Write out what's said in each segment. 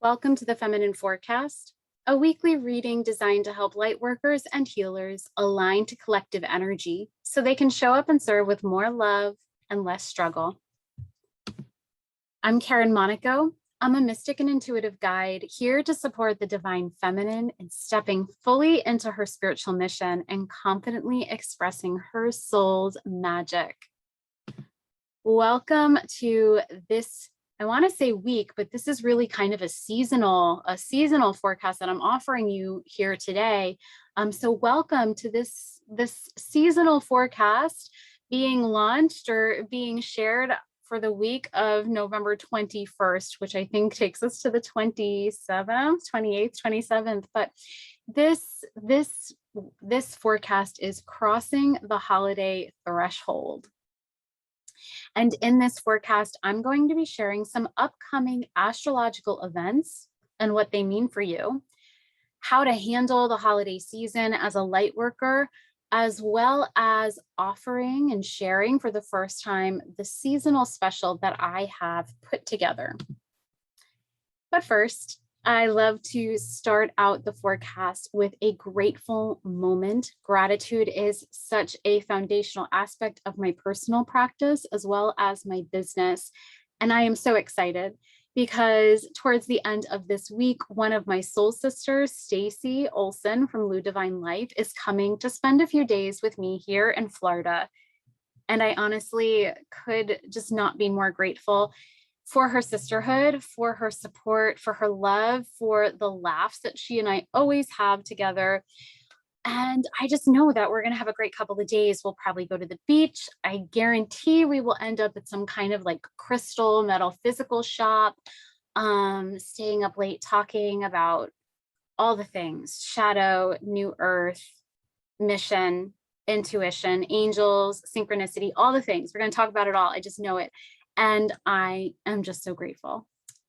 Welcome to the Feminine Forecast, a weekly reading designed to help lightworkers and healers align to collective energy so they can show up and serve with more love and less struggle. I'm Karen Monaco. I'm a mystic and intuitive guide here to support the divine feminine in stepping fully into her spiritual mission and confidently expressing her soul's magic. Welcome to this, I want to say week, but this is really kind of a seasonal forecast that I'm offering you here today. So welcome to this seasonal forecast being launched or being shared for the week of November 21st, which I think takes us to the 27th, 28th, 27th. But this forecast is crossing the holiday threshold. And in this forecast, I'm going to be sharing some upcoming astrological events and what they mean for you, how to handle the holiday season as a light worker, as well as offering and sharing for the first time the seasonal special that I have put together. But first, I love to start out the forecast with a grateful moment. Gratitude is such a foundational aspect of my personal practice as well as my business. And I am so excited because towards the end of this week, one of my soul sisters, Stacy Olson from Lou Divine Life, is coming to spend a few days with me here in Florida. And I honestly could just not be more grateful for her sisterhood, for her support, for her love, for the laughs that she and I always have together. And I just know that we're going to have a great couple of days. We'll probably go to the beach. I guarantee we will end up at some kind of like crystal metaphysical shop, staying up late talking about all the things: shadow, new earth, mission, intuition, angels, synchronicity, all the things. We're going to talk about it all. I just know it. And I am just so grateful.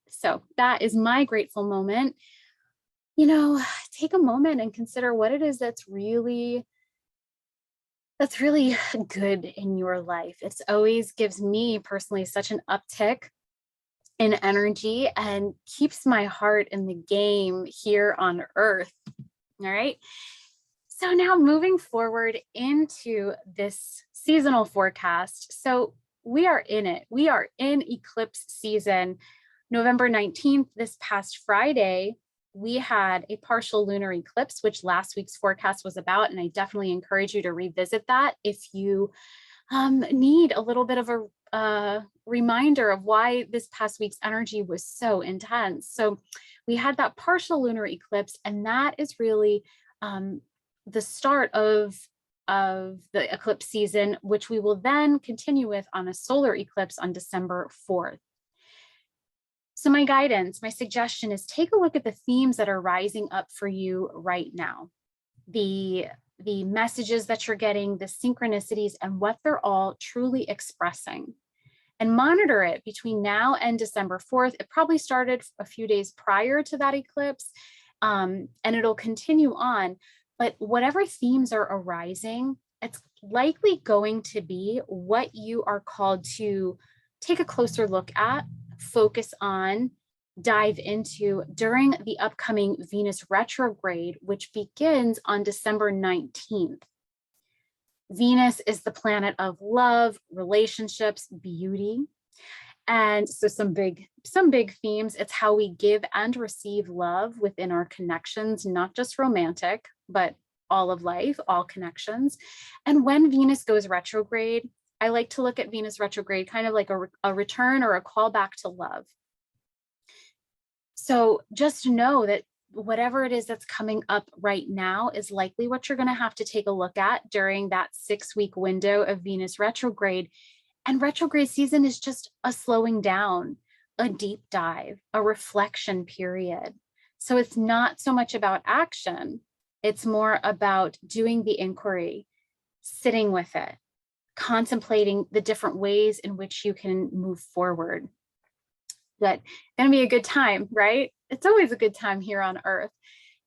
So that is my grateful moment. You know, take a moment and consider what it is that's really good in your life. It's always gives me personally such an uptick in energy and keeps my heart in the game here on earth. All right. So now moving forward into this seasonal forecast. So we are in it. We are in eclipse season. November 19th, this past Friday, we had a partial lunar eclipse, which last week's forecast was about. And I definitely encourage you to revisit that if you need a little bit of a reminder of why this past week's energy was so intense. So we had that partial lunar eclipse, and that is really the start of the eclipse season, which we will then continue with on a solar eclipse on December 4th. So my guidance, my suggestion is take a look at the themes that are rising up for you right now, the messages that you're getting, the synchronicities, and what they're all truly expressing. And monitor it between now and December 4th. It probably started a few days prior to that eclipse, and it'll continue on. But whatever themes are arising, it's likely going to be what you are called to take a closer look at, focus on, dive into during the upcoming Venus retrograde, which begins on December 19th. Venus is the planet of love, relationships, beauty. And so some big themes. It's how we give and receive love within our connections, not just romantic, but all of life, all connections. And when Venus goes retrograde, I like to look at Venus retrograde kind of like a return or a call back to love. So just know that whatever it is that's coming up right now is likely what you're going to have to take a look at during that 6-week window of Venus retrograde. And retrograde season is just a slowing down, a deep dive, a reflection period. So it's not so much about action. It's more about doing the inquiry, sitting with it, contemplating the different ways in which you can move forward. But going to be a good time, right? It's always a good time here on Earth.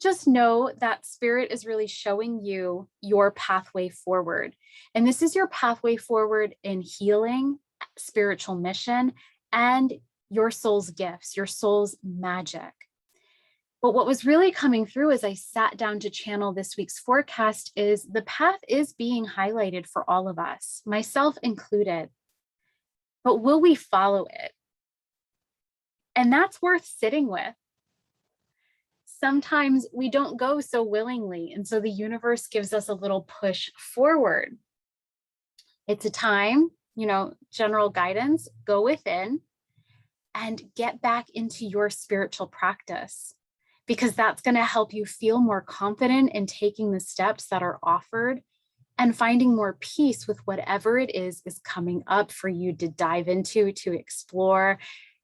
Just know that spirit is really showing you your pathway forward. And this is your pathway forward in healing, spiritual mission, and your soul's gifts, your soul's magic. But what was really coming through as I sat down to channel this week's forecast is the path is being highlighted for all of us, myself included. But will we follow it? And that's worth sitting with. Sometimes we don't go so willingly, and so the universe gives us a little push forward. It's a time, general guidance, go within and get back into your spiritual practice, because that's going to help you feel more confident in taking the steps that are offered and finding more peace with whatever it is coming up for you to dive into, to explore.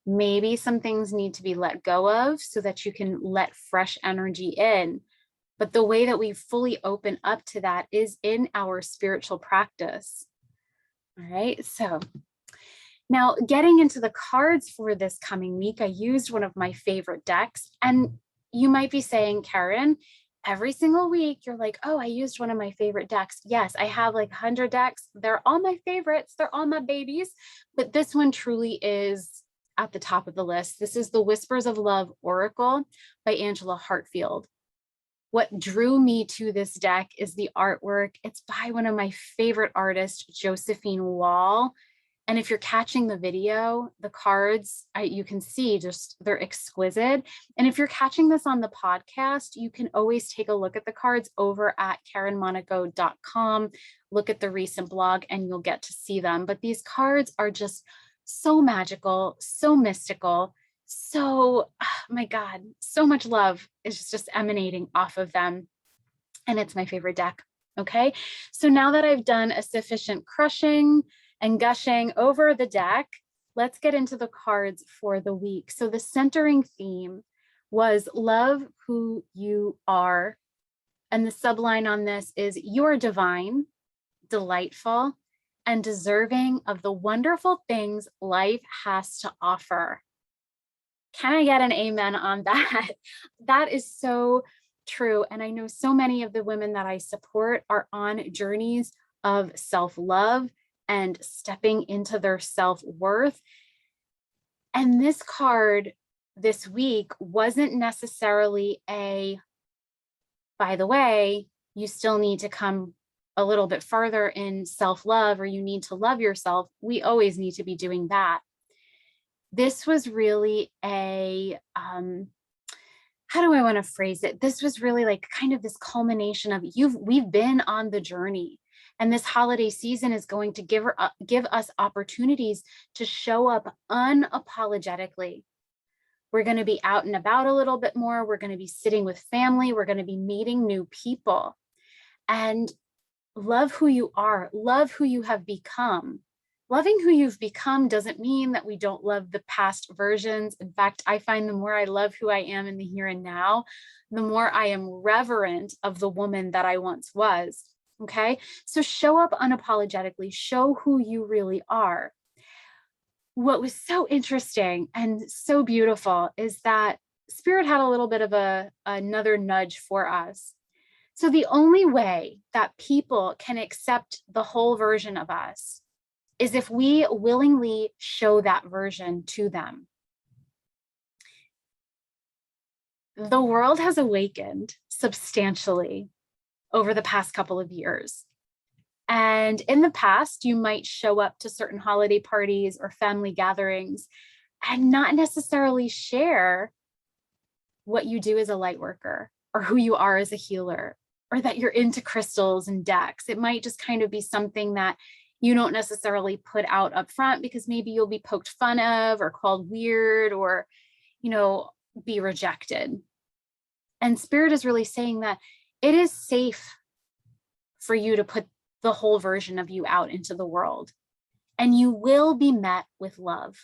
Maybe some things need to be let go of so that you can let fresh energy in. But the way that we fully open up to that is in our spiritual practice. All right, so now getting into the cards for this coming week, I used one of my favorite decks. And you might be saying, Karen, every single week you're like, oh, I used one of my favorite decks. Yes, I have like 100 decks. They're all my favorites. They're all my babies. But this one truly is at the top of the list. This is the Whispers of Love Oracle by Angela Hartfield. What drew me to this deck is the artwork. It's by one of my favorite artists, Josephine Wall. And if you're catching the video, the cards, you can see just they're exquisite. And if you're catching this on the podcast, you can always take a look at the cards over at KarenMonaco.com. Look at the recent blog and you'll get to see them. But these cards are just so magical, so mystical, so, oh my God, so much love is just emanating off of them. And it's my favorite deck. Okay, so now that I've done a sufficient crushing and gushing over the deck, let's get into the cards for the week. So the centering theme was love who you are. And the subline on this is you are divine, delightful, and deserving of the wonderful things life has to offer. Can I get an amen on that? That is so true. And I know so many of the women that I support are on journeys of self-love and stepping into their self-worth. And this card this week wasn't necessarily a, by the way, you still need to come a little bit further in self-love, or you need to love yourself. We always need to be doing that. This was really a, how do I want to phrase it? This was really like kind of this culmination of we've been on the journey. And this holiday season is going to give us opportunities to show up unapologetically. We're going to be out and about a little bit more. We're going to be sitting with family. We're going to be meeting new people. And love who you are. Love who you have become. Loving who you've become doesn't mean that we don't love the past versions. In fact, I find the more I love who I am in the here and now, the more I am reverent of the woman that I once was. Okay, so show up unapologetically, show who you really are. What was so interesting and so beautiful is that Spirit had a little bit of another nudge for us. So the only way that people can accept the whole version of us is if we willingly show that version to them. The world has awakened substantially over the past couple of years. And in the past, you might show up to certain holiday parties or family gatherings and not necessarily share what you do as a light worker or who you are as a healer or that you're into crystals and decks. It might just kind of be something that you don't necessarily put out up front because maybe you'll be poked fun of or called weird or, be rejected. And Spirit is really saying that it is safe for you to put the whole version of you out into the world, and you will be met with love.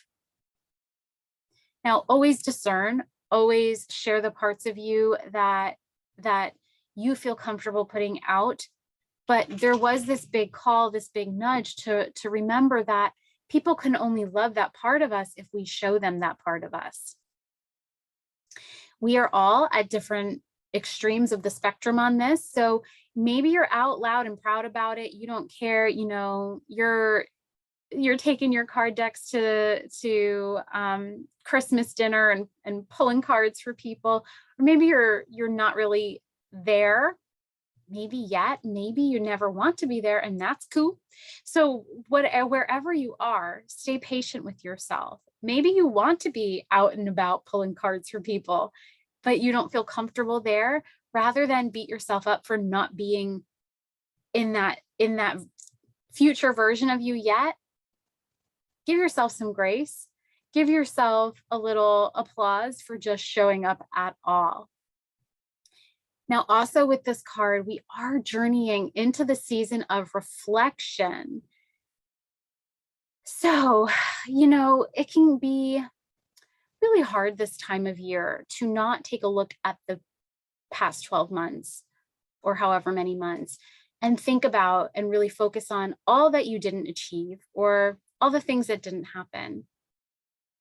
Now, always discern, always share the parts of you that you feel comfortable putting out. But there was this big call, this big nudge to remember that people can only love that part of us if we show them that part of us. We are all at different extremes of the spectrum on this. So maybe you're out loud and proud about it. You don't care, you're you're taking your card decks to Christmas dinner and pulling cards for people, or maybe you're not really there, maybe yet, maybe you never want to be there, and that's cool. So wherever you are, stay patient with yourself. Maybe you want to be out and about pulling cards for people, but you don't feel comfortable there. Rather than beat yourself up for not being in that future version of you yet, give yourself some grace. Give yourself a little applause for just showing up at all. Now, also with this card, we are journeying into the season of reflection. So, it can be really hard this time of year to not take a look at the past 12 months or however many months and think about and really focus on all that you didn't achieve or all the things that didn't happen.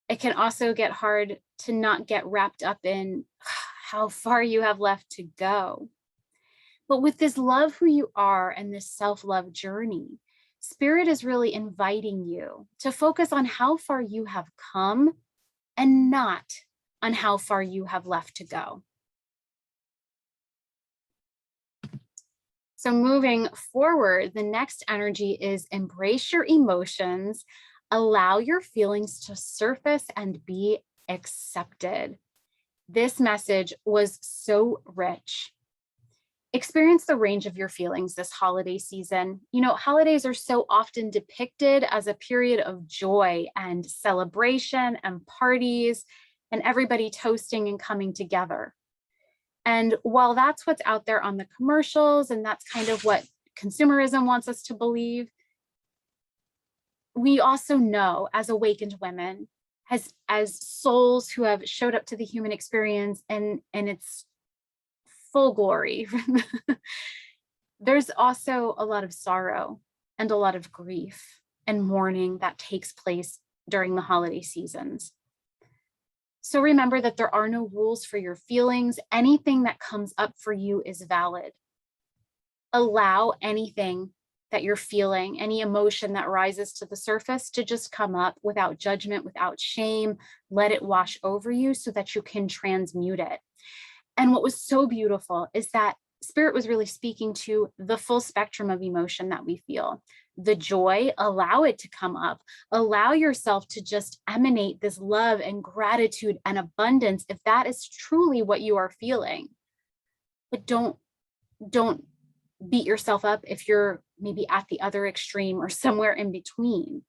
It can also get hard to not get wrapped up in how far you have left to go. But with this love who you are and this self-love journey, Spirit is really inviting you to focus on how far you have come and not on how far you have left to go. So moving forward, the next energy is embrace your emotions, allow your feelings to surface and be accepted. This message was so rich. Experience the range of your feelings this holiday season. Holidays are so often depicted as a period of joy and celebration and parties and everybody toasting and coming together. And while that's what's out there on the commercials, and that's kind of what consumerism wants us to believe, we also know as awakened women, as souls who have showed up to the human experience and its full glory, there's also a lot of sorrow and a lot of grief and mourning that takes place during the holiday seasons. So remember that there are no rules for your feelings. Anything that comes up for you is valid. Allow anything that you're feeling, any emotion that rises to the surface, to just come up without judgment, without shame. Let it wash over you so that you can transmute it. And what was so beautiful is that Spirit was really speaking to the full spectrum of emotion that we feel. The joy, allow it to come up. Allow yourself to just emanate this love and gratitude and abundance if that is truly what you are feeling. But don't beat yourself up if you're maybe at the other extreme or somewhere in between.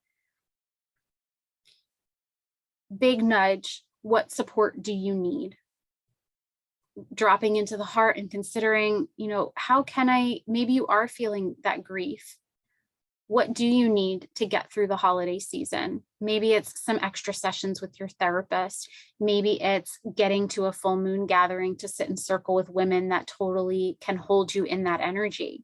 Big nudge, what support do you need? Dropping into the heart and considering, how can maybe you are feeling that grief. What do you need to get through the holiday season? Maybe it's some extra sessions with your therapist. Maybe it's getting to a full moon gathering to sit in circle with women that totally can hold you in that energy.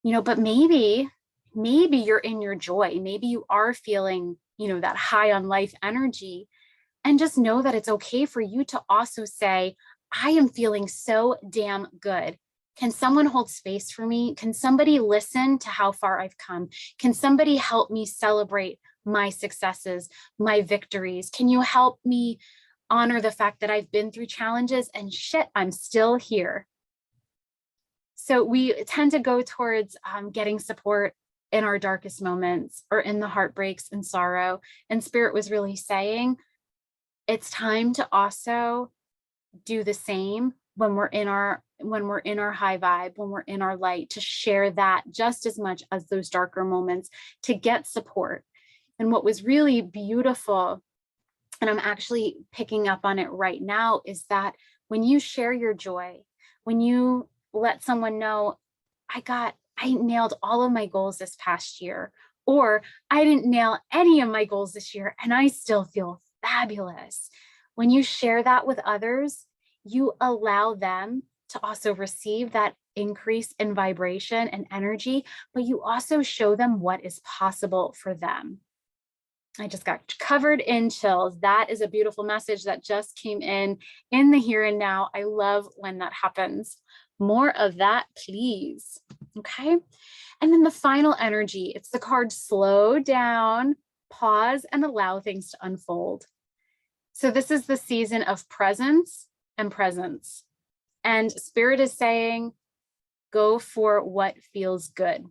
But maybe you're in your joy. Maybe you are feeling, that high on life energy, and just know that it's okay for you to also say, I am feeling so damn good. Can someone hold space for me? Can somebody listen to how far I've come? Can somebody help me celebrate my successes, my victories? Can you help me honor the fact that I've been through challenges and shit, I'm still here? So we tend to go towards getting support in our darkest moments or in the heartbreaks and sorrow. And Spirit was really saying, it's time to also do the same when we're in our high vibe, when we're in our light, to share that just as much as those darker moments, to get support. And what was really beautiful, and I'm actually picking up on it right now, is that when you share your joy, when you let someone know, I nailed all of my goals this past year, or I didn't nail any of my goals this year and I still feel fabulous. When you share that with others, you allow them to also receive that increase in vibration and energy, but you also show them what is possible for them. I just got covered in chills. That is a beautiful message that just came in the here and now. I love when that happens. More of that, please. Okay. And then the final energy, it's the card slow down, pause, and allow things to unfold. So this is the season of presence and presence. And Spirit is saying, go for what feels good.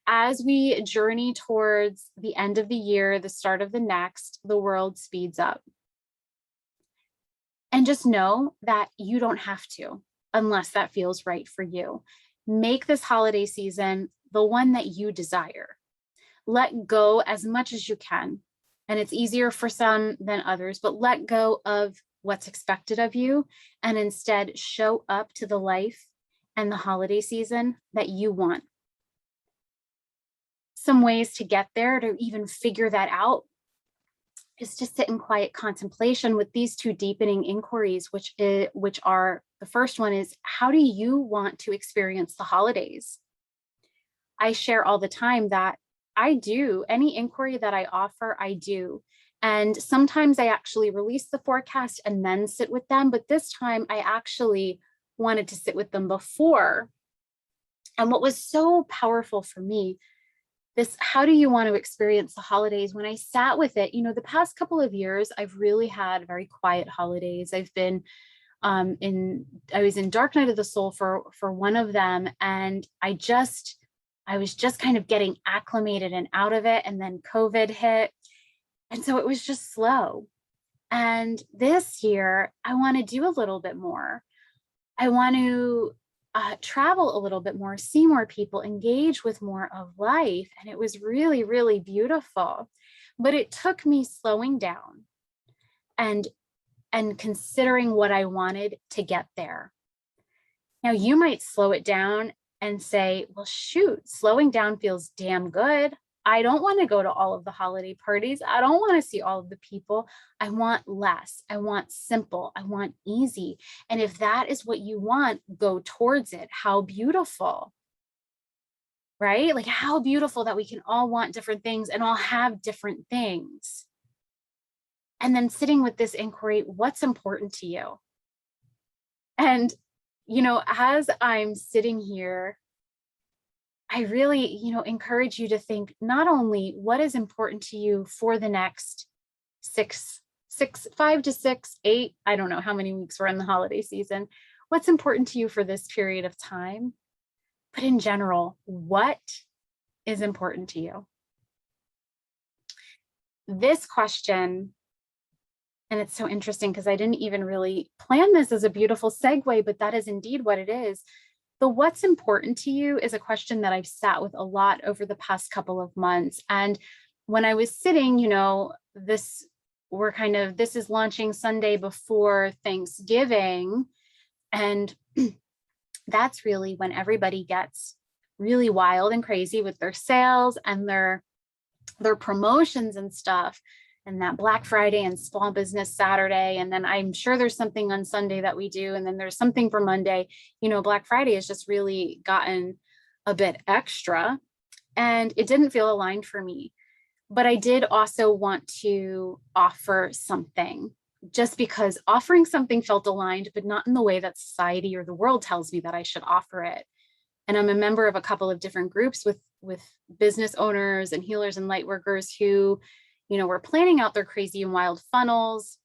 As we journey towards the end of the year, the start of the next, the world speeds up. And just know that you don't have to, unless that feels right for you. Make this holiday season the one that you desire. Let go as much as you can. And it's easier for some than others, but let go of what's expected of you and instead show up to the life and the holiday season that you want. Some ways to get there, to even figure that out, is to sit in quiet contemplation with these two deepening inquiries, which are, the first one is, how do you want to experience the holidays? I share all the time that I do, any inquiry that I offer, I do. And sometimes I actually release the forecast and then sit with them. But this time I actually wanted to sit with them before. And what was so powerful for me, this, how do you want to experience the holidays? When I sat with it, you know, the past couple of years, I've really had very quiet holidays. I've been I was in Dark Night of the Soul for one of them. And I was just kind of getting acclimated and out of it. And then COVID hit. And so it was just slow. And this year, I want to do a little bit more. I want to travel a little bit more, see more people, engage with more of life. And it was really, really beautiful. But it took me slowing down and considering what I wanted to get there. Now, you might slow it down and say, well, shoot, slowing down feels damn good. I don't want to go to all of the holiday parties. I don't want to see all of the people. I want less. I want simple. I want easy. And if that is what you want, go towards it. How beautiful, right? Like, how beautiful that we can all want different things and all have different things. And then sitting with this inquiry, what's important to you? And, you know, as I'm sitting here, I really, you know, encourage you to think not only what is important to you for the next 5 to 6, 8, I don't know how many weeks we're in the holiday season, what's important to you for this period of time, but in general, what is important to you? This question, and it's so interesting because I didn't even really plan this as a beautiful segue, but that is indeed what it is. The what's important to you is a question that I've sat with a lot over the past couple of months. And when I was sitting, you know, this is launching Sunday before Thanksgiving. And that's really when everybody gets really wild and crazy with their sales and their promotions and stuff. And that Black Friday and Small Business Saturday. And then I'm sure there's something on Sunday that we do. And then there's something for Monday. You know, Black Friday has just really gotten a bit extra and it didn't feel aligned for me. But I did also want to offer something, just because offering something felt aligned, but not in the way that society or the world tells me that I should offer it. And I'm a member of a couple of different groups with business owners and healers and light workers who, you know, we're planning out their crazy and wild funnels,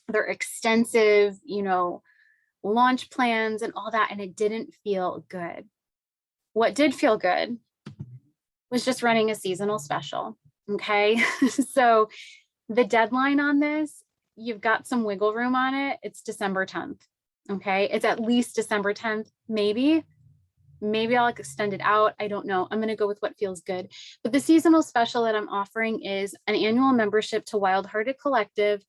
their extensive, you know, launch plans and all that. And it didn't feel good. What did feel good was just running a seasonal special. Okay. So the deadline on this, you've got some wiggle room on it. It's December 10th. Okay. It's at least December 10th, maybe I'll extend it out. I don't know. I'm going to go with what feels good. But the seasonal special that I'm offering is an annual membership to Wild Hearted Collective.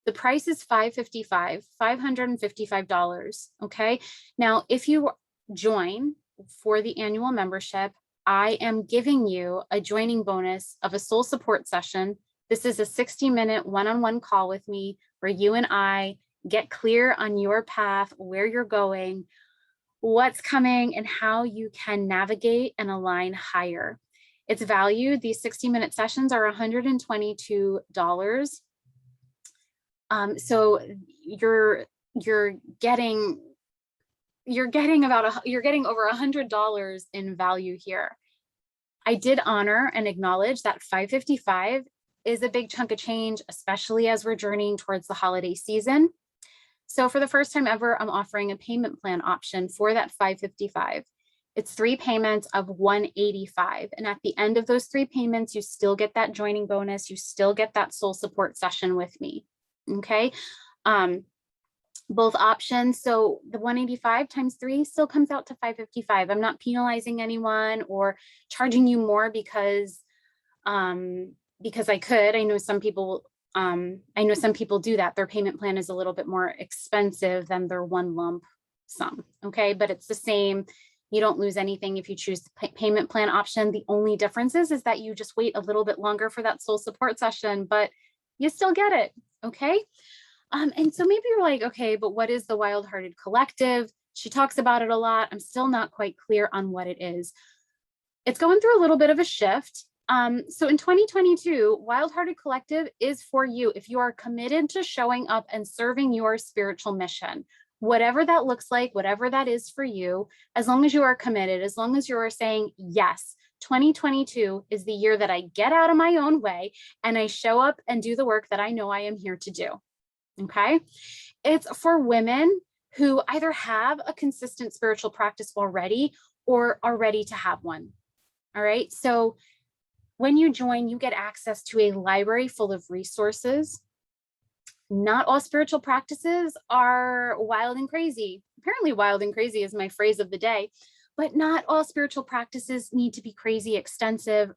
The price is $555. Okay. Now, if you join for the annual membership, I am giving you a joining bonus of a soul support session. This is a 60-minute one-on-one call with me where you and I get clear on your path, where you're going, what's coming, and how you can navigate and align higher. It's valued. These 60-minute sessions are $122. So you're getting you're getting over $100 in value here. I did honor and acknowledge that $555 is a big chunk of change, especially as we're journeying towards the holiday season. So for the first time ever, I'm offering a payment plan option for that $555. It's 3 payments of $185. And at the end of those 3 payments, you still get that joining bonus. You still get that soul support session with me. Okay. Both options. So the 185 times 3 still comes out to 555. I'm not penalizing anyone or charging you more because I could. I know some people do that. Their payment plan is a little bit more expensive than their one lump sum. Okay, but it's the same. You don't lose anything if you choose the payment plan option. The only difference is that you just wait a little bit longer for that soul support session, but you still get it. Okay. And so maybe you're like, okay, but what is the Wild-Hearted Collective? She talks about it a lot. I'm still not quite clear on what it is. It's going through a little bit of a shift. So in 2022, Wild-Hearted Collective is for you if you are committed to showing up and serving your spiritual mission, whatever that looks like, whatever that is for you, as long as you are committed, as long as you are saying, yes, 2022 is the year that I get out of my own way and I show up and do the work that I know I am here to do. Okay. It's for women who either have a consistent spiritual practice already or are ready to have one. All right. So when you join, you get access to a library full of resources. Not all spiritual practices are wild and crazy. Apparently, wild and crazy is my phrase of the day, but not all spiritual practices need to be crazy, extensive,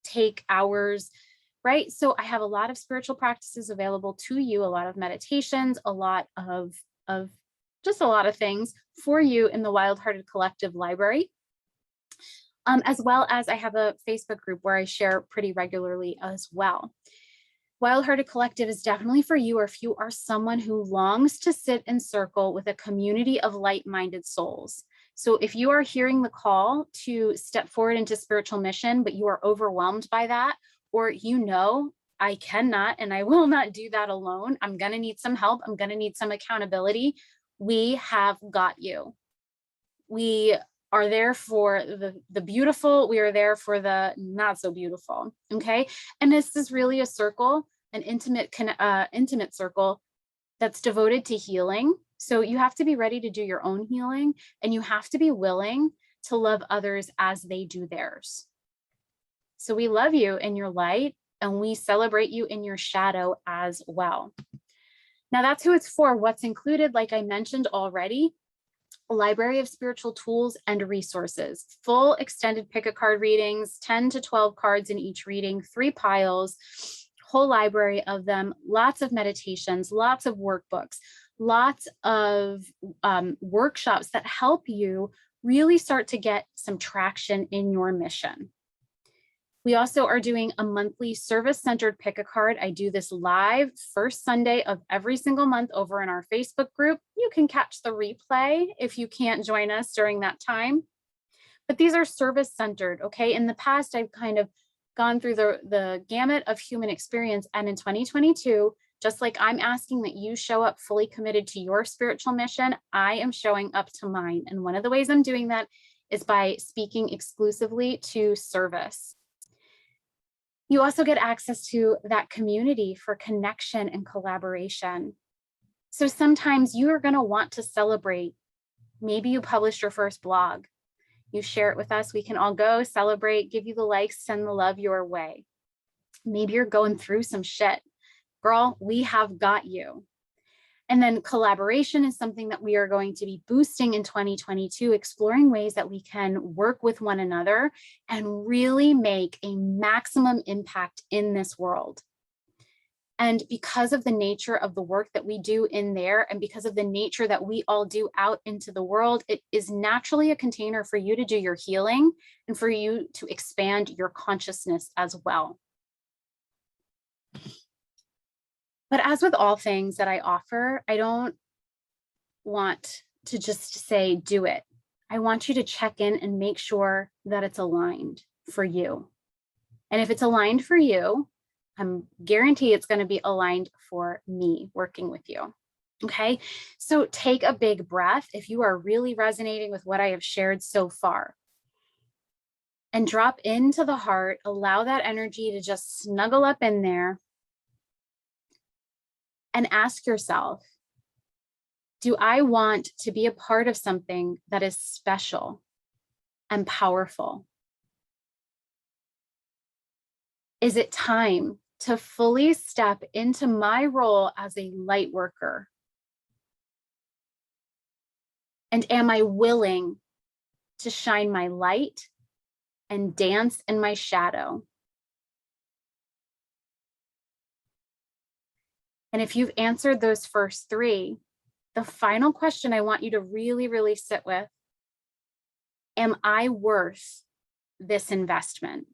take hours. Right. So I have a lot of spiritual practices available to you, a lot of meditations, a lot of just a lot of things for you in the Wild-Hearted Collective library. As well as I have a Facebook group where I share pretty regularly as well. Wild-Hearted Collective is definitely for you, or if you are someone who longs to sit in circle with a community of like-minded souls. So if you are hearing the call to step forward into spiritual mission, but you are overwhelmed by that, or I cannot and I will not do that alone. I'm going to need some help. I'm going to need some accountability. We have got you. We are there for the beautiful. We are there for the not so beautiful. Okay. And this is really a circle, an intimate circle that's devoted to healing. So you have to be ready to do your own healing, and you have to be willing to love others as they do theirs. So we love you in your light, and we celebrate you in your shadow as well. Now that's who it's for. What's included, like I mentioned already, a library of spiritual tools and resources, full extended pick-a-card readings, 10 to 12 cards in each reading, 3 piles, whole library of them, lots of meditations, lots of workbooks, lots of workshops that help you really start to get some traction in your mission. We also are doing a monthly service-centered pick-a-card. I do this live first Sunday of every single month over in our Facebook group. You can catch the replay if you can't join us during that time. But these are service-centered, okay? In the past, I've kind of gone through the gamut of human experience. And in 2022, just like I'm asking that you show up fully committed to your spiritual mission, I am showing up to mine. And one of the ways I'm doing that is by speaking exclusively to service. You also get access to that community for connection and collaboration. So sometimes you are going to want to celebrate. Maybe you published your first blog. You share it with us. We can all go celebrate, give you the likes, send the love your way. Maybe you're going through some shit. Girl, we have got you. And then collaboration is something that we are going to be boosting in 2022, exploring ways that we can work with one another and really make a maximum impact in this world. And because of the nature of the work that we do in there, and because of the nature that we all do out into the world, it is naturally a container for you to do your healing and for you to expand your consciousness as well. But as with all things that I offer, I don't want to just say, do it. I want you to check in and make sure that it's aligned for you. And if it's aligned for you, I'm guarantee it's going to be aligned for me working with you. Okay, so take a big breath if you are really resonating with what I have shared so far. And drop into the heart, allow that energy to just snuggle up in there. And ask yourself, do I want to be a part of something that is special and powerful? Is it time to fully step into my role as a light worker? And am I willing to shine my light and dance in my shadow? And if you've answered those first three, the final question I want you to really, really sit with, am I worth this investment?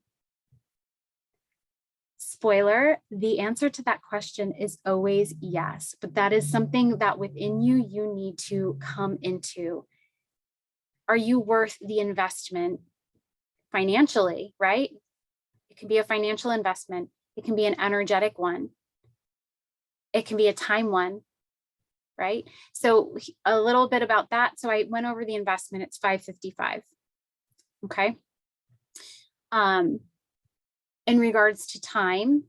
Spoiler, the answer to that question is always yes, but that is something that within you, you need to come into. Are you worth the investment financially, right? It can be a financial investment. It can be an energetic one. It can be a time one, right? So a little bit about that. So I went over the investment. It's $555. Okay. In regards to time,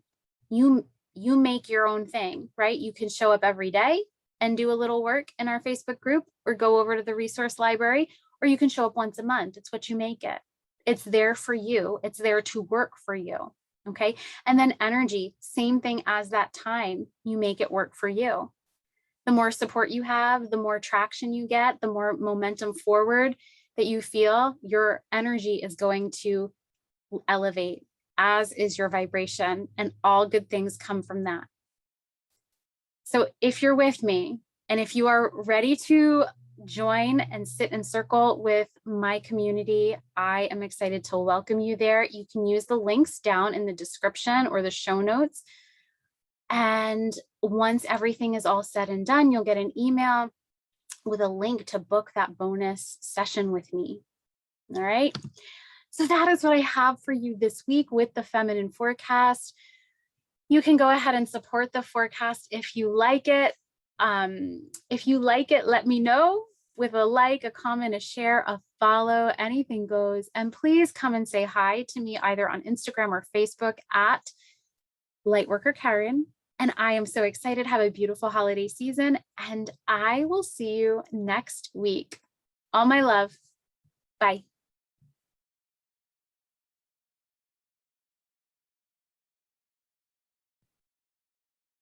you make your own thing, right? You can show up every day and do a little work in our Facebook group, or go over to the resource library, or you can show up once a month. It's what you make it. It's there for you. It's there to work for you. Okay. And then energy, same thing as that time, you make it work for you. The more support you have, the more traction you get, the more momentum forward that you feel, your energy is going to elevate, as is your vibration, and all good things come from that. So if you're with me, and if you are ready to join and sit in circle with my community, I am excited to welcome you there. You can use the links down in the description or the show notes. And once everything is all said and done, you'll get an email with a link to book that bonus session with me. All right. So that is what I have for you this week with the feminine forecast. You can go ahead and support the forecast if you like it. If you like it, let me know with a like, a comment, a share, a follow, anything goes. And please come and say hi to me either on Instagram or Facebook at Lightworker Karen. And I am so excited. Have a beautiful holiday season, and I will see you next week. All my love. Bye.